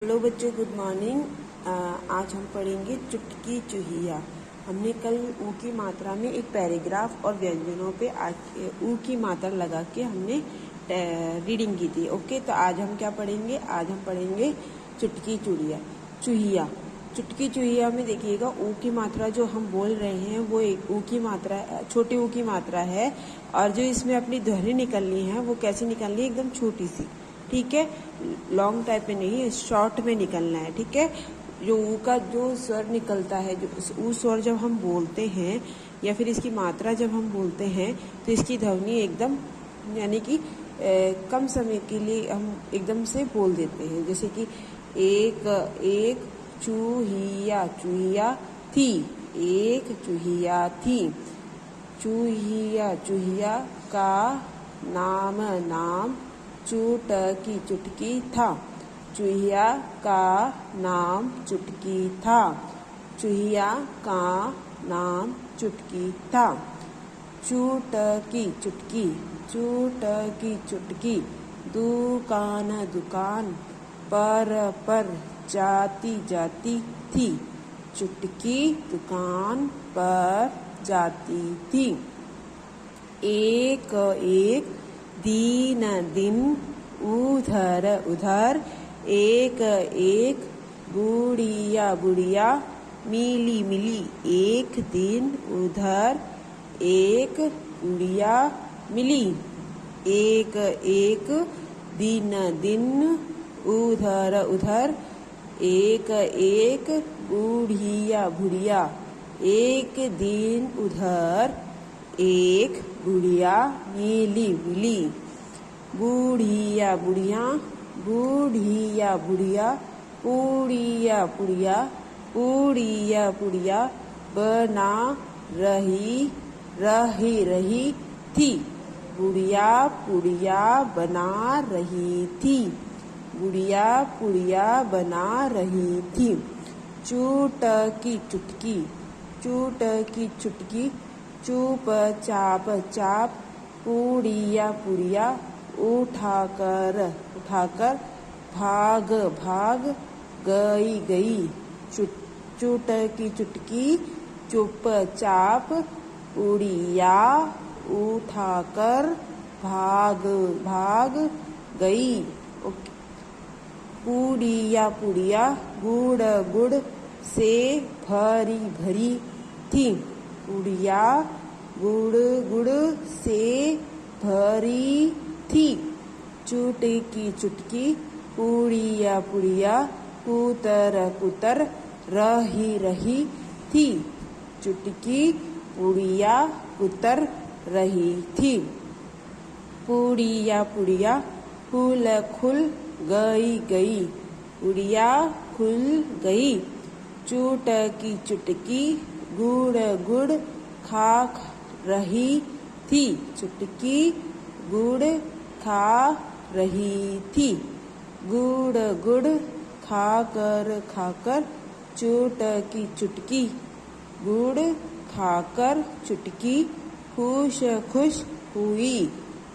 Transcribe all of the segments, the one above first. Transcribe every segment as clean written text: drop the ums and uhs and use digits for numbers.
Hello बच्चों, good morning. आज हम पढ़ेंगे चुटकी चूहिया। हमने कल ऊ की मात्रा में एक पैराग्राफ और व्यंजनों पे ऊ की मात्रा लगा के हमने रीडिंग की थी। ओके, तो आज हम क्या पढ़ेंगे? आज हम पढ़ेंगे चुटकी चूहिया। चुटकी चूहिया में देखिएगा ऊ की मात्रा जो हम बोल रहे हैं वो एक ऊ की मात्रा, छोटी ऊ की मात्रा है, और जो इसमें अपनी ध्वनि निकलनी है वो कैसी निकलनी है? एकदम छोटी सी, ठीक है। लॉन्ग टाइप में नहीं, शॉर्ट में निकलना है, ठीक है। जो ऊ का जो स्वर निकलता है, जो ऊ स्वर जब हम बोलते हैं या फिर इसकी मात्रा जब हम बोलते हैं तो इसकी ध्वनि एकदम, यानी कि कम समय के लिए हम एकदम से बोल देते हैं। जैसे कि एक एक चूहिया, चूहिया थी, एक चूहिया थी, चूहिया चूहिया का नाम नाम चुटकी चुटकी था, चूहिया का नाम चुटकी था, चूहिया का नाम चुटकी था। चुटकी चुटकी, चुटकी चुटकी, दुकान दुकान पर जाती जाती थी, चुटकी दुकान पर जाती थी। एक एक दिन दिन उधर उधर, एक एक बुढ़िया बुढ़िया मिली मिली, एक दिन उधर एक बुढ़िया मिली, एक एक दिन दिन उधर उधर, एक एक बुढ़िया बुढ़िया, एक दिन उधर एक बुढ़िया मिली मिली। बुढ़िया बुढ़िया, बुढ़िया बुढ़िया, पुड़िया पुड़िया, पुड़िया पुड़िया बना रही रही रही थी, बुढ़िया पुड़िया बना रही थी, बुढ़िया पुड़िया बना रही थी। चुटकी चुटकी, चुटकी चुटकी, चुप चाप चाप, पुड़िया पुड़िया उठाकर उठाकर, भाग भाग गई गई। चुटकी चुटकी चुप चाप, पुड़िया उठाकर भाग भाग गई। ओके। पुड़िया पुड़िया गुड़ गुड़ से भरी भरी थी, पुड़िया गुड़ गुड़ से भरी थी। चुटकी चुटकी, पुड़िया पुड़िया कुतर कुतर रही रही थी, चुटकी पुड़िया कुतर रही थी। पुड़िया पुड़िया खुल खुल गई गई, पुड़िया खुल गई। चुटकी चुटकी गुड़ गुड़ खा रही थी, चुटकी गुड़ खा रही थी। गुड़ गुड़ खाकर खाकर, चुटकी चुटकी गुड़ खाकर चुटकी खुश खुश हुई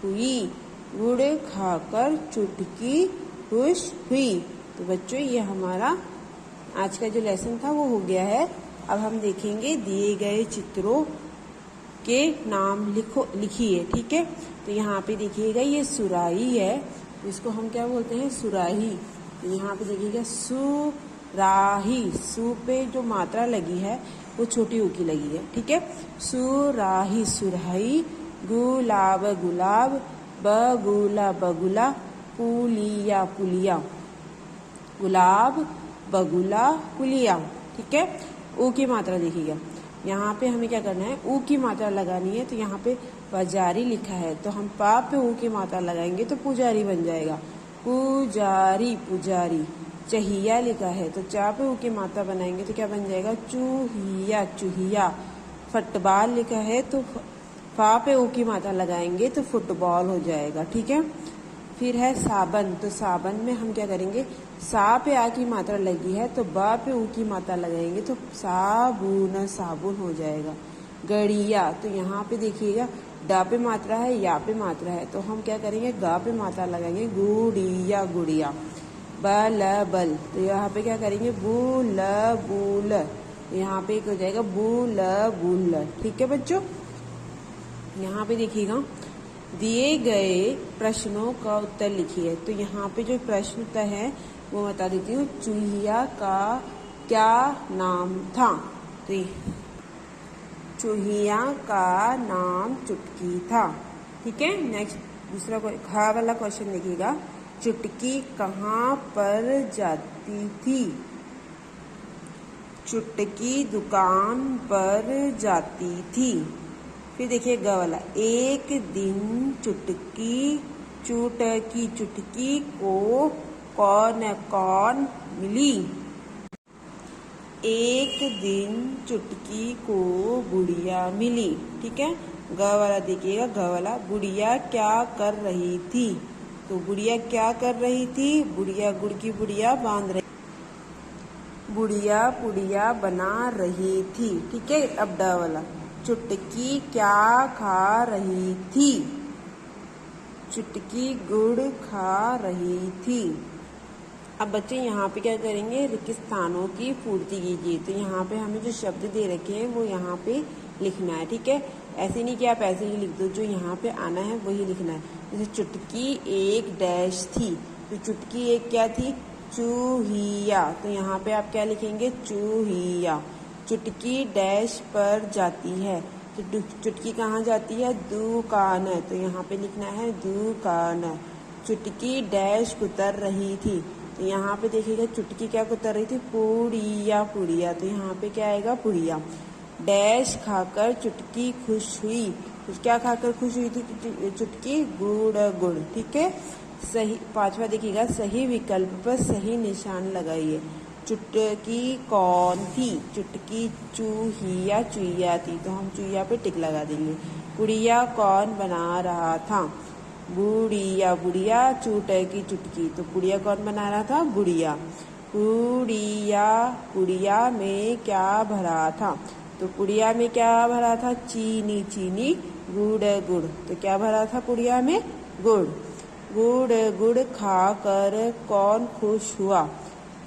हुई, गुड़ खाकर चुटकी खुश हुई। तो बच्चों, ये हमारा आज का जो लेसन था वो हो गया है। अब हम देखेंगे दिए गए चित्रों के नाम लिखिए, ठीक है। तो यहाँ पे देखिएगा ये सुराही है, इसको हम क्या बोलते हैं? सुराही। तो यहाँ पे देखिएगा सुराही, सु पे जो मात्रा लगी है वो छोटी ऊ की लगी है, ठीक है। सुराही सुराही, गुलाब गुलाब, बगुला बगुला, पुलिया पुलिया, गुलाब बगुला पुलिया, ठीक है। ऊ की मात्रा देखिएगा, यहाँ पे हमें क्या करना है? ऊ की मात्रा लगानी है। तो यहाँ पे पुजारी लिखा है, तो हम पा पे ऊ की मात्रा लगाएंगे तो पुजारी बन जाएगा, पुजारी पुजारी। चहिया लिखा है, तो चा पे ऊ की मात्रा बनाएंगे तो क्या बन जाएगा? चूहिया चूहिया। फुटबॉल लिखा है, तो फा पे ऊ की मात्रा लगाएंगे तो फुटबॉल हो जाएगा, ठीक है। फिर है साबन, तो साबन में हम क्या करेंगे? सा पे आ की मात्रा लगी है तो बा पे ऊ की मात्रा लगाएंगे तो साबुन साबुन हो जाएगा। गड़िया, तो यहाँ पे देखिएगा डा पे मात्रा है, या पे मात्रा है, तो हम क्या करेंगे? गा पे मात्रा लगाएंगे, गुड़िया गुड़िया। बल बल, तो यहाँ पे क्या करेंगे बुल बुल, यहाँ पे एक हो जाएगा बुल बुल। ठीक है बच्चों, यहाँ पे देखिएगा दिए गए प्रश्नों का उत्तर लिखिए। तो यहाँ पे जो प्रश्न उत्तर है वो बता देती हूँ। चूहिया का क्या नाम था? तो चूहिया का नाम चुटकी था। ठीक है, नेक्स्ट दूसरा घ वाला क्वेश्चन देखिएगा। चुटकी कहाँ पर जाती थी? चुटकी दुकान पर जाती थी। फिर देखिए ग वाला, एक दिन चुटकी को कौन कौन मिली? एक दिन चुटकी को बुढ़िया मिली। ठीक है, ग वाला देखिएगा, ग वाला, बुढ़िया क्या कर रही थी? तो बुढ़िया क्या कर रही थी? बुढ़िया गुड़ की बुढ़िया बांध रही, बुढ़िया पुड़िया बना रही थी। ठीक है, अब ड वाला, चुटकी क्या खा रही थी? चुटकी गुड़ खा रही थी। अब बच्चे यहाँ पे क्या करेंगे, रिक्त स्थानों की पूर्ति कीजिए। तो यहाँ पे हमें जो शब्द दे रखे हैं वो यहाँ पे लिखना है। ठीक है, ऐसे नहीं कि आप ऐसे ही लिख दो, जो यहाँ पे आना है वही लिखना है। जैसे चुटकी एक डैश थी, तो चुटकी एक क्या थी? चूहिया। तो यहाँ पे आप क्या लिखेंगे? चूहिया। चुटकी डैश पर जाती है, तो चुटकी कहाँ जाती है? दुकान। तो यहाँ पे लिखना है दुकान। चुटकी डैश कुतर रही थी, तो यहाँ पे देखिएगा चुटकी क्या कुतर रही थी? पुड़िया पुड़िया। तो यहाँ पे क्या आएगा? पुड़िया। डैश खाकर चुटकी खुश हुई, तो क्या खाकर खुश हुई थी चुटकी? गुड़ गुड़। ठीक है, सही। पांचवा देखिएगा, सही विकल्प पर सही निशान लगाइए। चुटकी कौन थी? चुटकी चूहिया चुहिया थी, तो हम चुहिया पे टिक लगा देंगे। पुड़िया कौन बना रहा था? बुढ़िया बुढ़िया चुटकी चुटकी, तो पुड़िया कौन बना रहा था? बुढ़िया। पुड़िया पुड़िया में क्या भरा था? तो पुड़िया में क्या भरा था? चीनी चीनी गुड़ गुड़, तो क्या भरा था पुड़िया में? गुड़। गुड़ गुड़ खाकर कौन खुश हुआ?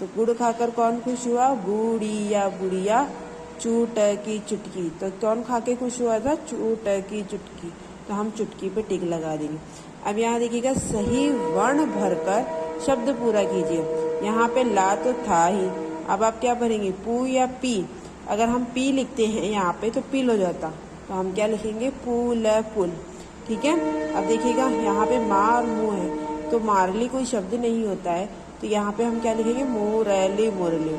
तो गुड़ खाकर कौन खुश हुआ? बुढ़िया बुढ़िया चुटकी चुटकी, तो कौन खा के खुश हुआ था? चुटकी चुटकी, तो हम चुटकी पे टिक लगा देंगे। अब यहाँ देखिएगा, सही वर्ण भरकर शब्द पूरा कीजिए। यहाँ पे ला तो था ही, अब आप क्या भरेंगे? पू या पी? अगर हम पी लिखते हैं यहाँ पे तो पील हो जाता, तो हम क्या लिखेंगे? पुल पुल। ठीक है, अब देखिएगा यहाँ पे माँ और मुँह है, तो मारली कोई शब्द नहीं होता है, तो यहाँ पे हम क्या लिखेंगे? मोरली मोरली।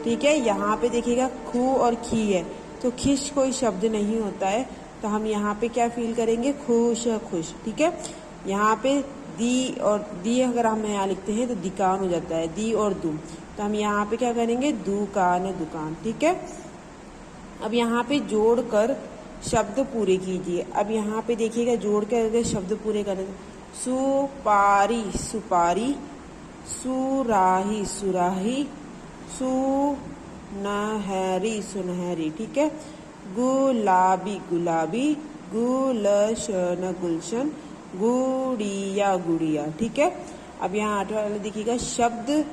ठीक है, यहाँ पे देखिएगा खू और खी है, तो खिश कोई शब्द नहीं होता है, तो हम यहाँ पे क्या फील करेंगे? खुश खुश। ठीक है, यहाँ पे दी और दी अगर हम यहाँ लिखते हैं तो दिकान हो जाता है, दी और दू, तो हम यहाँ पे क्या करेंगे? दुकान दुकान। ठीक है, अब यहाँ पे जोड़कर शब्द पूरे कीजिए। अब यहाँ पे देखिएगा जोड़ के अगर शब्द पूरे करें, सुपारी सुपारी, सुराही सुराही, सुनहरी सुनहरी। ठीक है, गुलाबी गुलाबी, गुलशन गुलशन, गुड़िया गुड़िया। ठीक है, अब यहाँ आठवां वाला देखिएगा, शब्द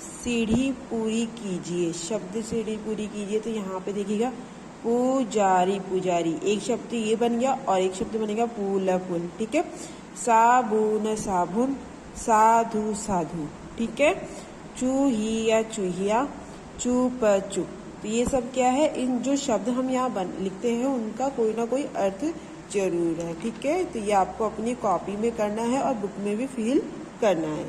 सीढ़ी पूरी कीजिए। शब्द सीढ़ी पूरी कीजिए, तो यहाँ पे देखिएगा पुजारी पुजारी, एक शब्द ये बन गया और एक शब्द बनेगा पुल पुल। ठीक है, साबुन साबुन, साधु साधु। ठीक है, चूहिया चूहिया, चुप चुप। तो ये सब क्या है? इन जो शब्द हम यहाँ लिखते हैं उनका कोई ना कोई अर्थ जरूर है। ठीक है, तो ये आपको अपनी कॉपी में करना है और बुक में भी फिल करना है।